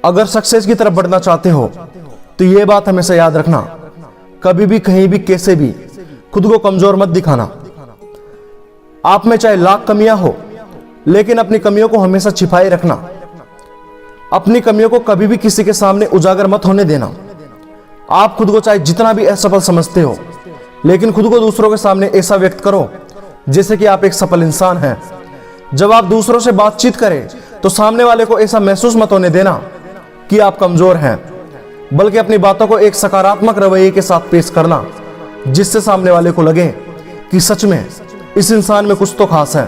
अगर सक्सेस की तरफ बढ़ना चाहते हो तो ये बात हमेशा याद रखना, कभी भी कहीं भी कैसे भी खुद को कमजोर मत दिखाना। आप में चाहे लाख कमियां हो, लेकिन अपनी कमियों को हमेशा छिपाए रखना। अपनी कमियों को कभी भी किसी के सामने उजागर मत होने देना। आप खुद को चाहे जितना भी असफल समझते हो, लेकिन खुद को दूसरों के सामने ऐसा व्यक्त करो जैसे कि आप एक सफल इंसान हैं। जब आप दूसरों से बातचीत करें तो सामने वाले को ऐसा महसूस मत होने देना कि आप कमजोर हैं, बल्कि अपनी बातों को एक सकारात्मक रवैये के साथ पेश करना, जिससे सामने वाले को लगे कि सच में इस इंसान में कुछ तो खास है।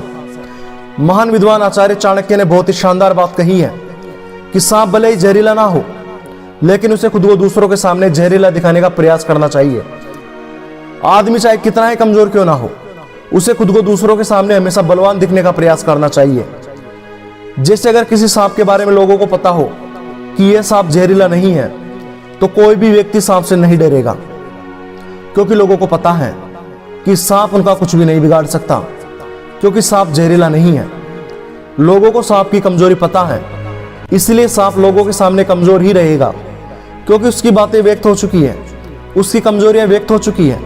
महान विद्वान आचार्य चाणक्य ने बहुत ही शानदार बात कही है कि सांप भले ही जहरीला ना हो, लेकिन उसे खुद को दूसरों के सामने जहरीला दिखाने का प्रयास करना चाहिए। आदमी चाहे कितना ही कमजोर क्यों ना हो, उसे खुद को दूसरों के सामने हमेशा बलवान दिखने का प्रयास करना चाहिए। जैसे अगर किसी सांप के बारे में लोगों को पता हो कि यह सांप जहरीला नहीं है, तो कोई भी व्यक्ति सांप से नहीं डरेगा, क्योंकि लोगों को पता है कि सांप उनका कुछ भी नहीं बिगाड़ सकता, क्योंकि सांप जहरीला नहीं है। लोगों को सांप की कमजोरी पता है, इसलिए सांप लोगों के सामने कमजोर ही रहेगा, क्योंकि उसकी बातें व्यक्त हो चुकी है, उसकी कमजोरियां व्यक्त हो चुकी है।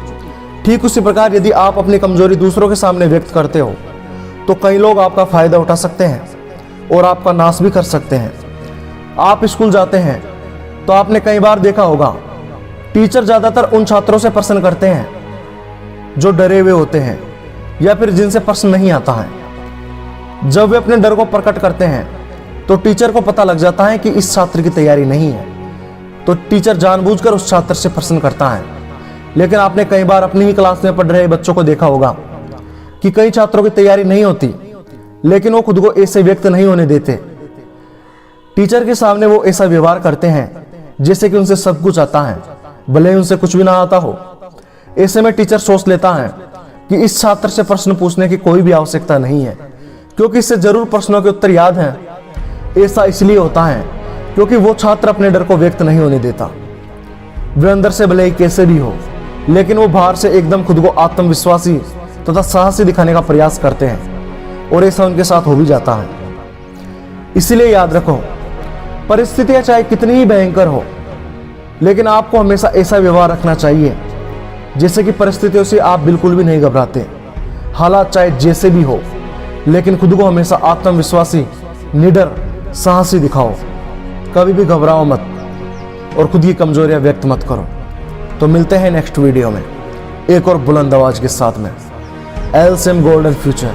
ठीक उसी प्रकार यदि आप अपनी कमजोरी दूसरों के सामने व्यक्त करते हो तो कई लोग आपका फायदा उठा सकते हैं और आपका नाश भी कर सकते हैं। आप स्कूल जाते हैं तो आपने कई बार देखा होगा, टीचर ज्यादातर उन छात्रों से प्रश्न करते हैं जो डरे हुए होते हैं या फिर जिनसे प्रश्न नहीं आता है। जब वे अपने डर को प्रकट करते हैं तो टीचर को पता लग जाता है कि इस छात्र की तैयारी नहीं है, तो टीचर जानबूझकर उस छात्र से प्रश्न करता है। लेकिन आपने कई बार अपनी ही क्लास में पढ़ रहे बच्चों को देखा होगा कि कई छात्रों की तैयारी नहीं होती, लेकिन वो खुद को ऐसे व्यक्त नहीं होने देते। टीचर के सामने वो ऐसा व्यवहार करते हैं जैसे कि उनसे सब कुछ आता है, भले ही उनसे कुछ भी ना आता हो। ऐसे में टीचर सोच लेता है कि इस छात्र से प्रश्न पूछने की कोई भी आवश्यकता नहीं है, क्योंकि इससे जरूर प्रश्नों के उत्तर याद हैं। ऐसा इसलिए होता है क्योंकि वो छात्र अपने डर को व्यक्त नहीं होने देता। वे अंदर से भले ही कैसे भी हो, लेकिन वो बाहर से एकदम खुद को आत्मविश्वासी तथा साहसी दिखाने का प्रयास करते हैं, और ऐसा उनके साथ हो भी जाता है। इसलिए याद रखो, परिस्थितियां चाहे कितनी ही भयंकर हो, लेकिन आपको हमेशा ऐसा व्यवहार रखना चाहिए जैसे कि परिस्थितियों से आप बिल्कुल भी नहीं घबराते। हालात चाहे जैसे भी हो, लेकिन खुद को हमेशा आत्मविश्वासी, निडर, साहसी दिखाओ। कभी भी घबराओ मत और खुद की कमजोरियां व्यक्त मत करो। तो मिलते हैं नेक्स्ट वीडियो में एक और बुलंद आवाज के साथ में। LCM golden future.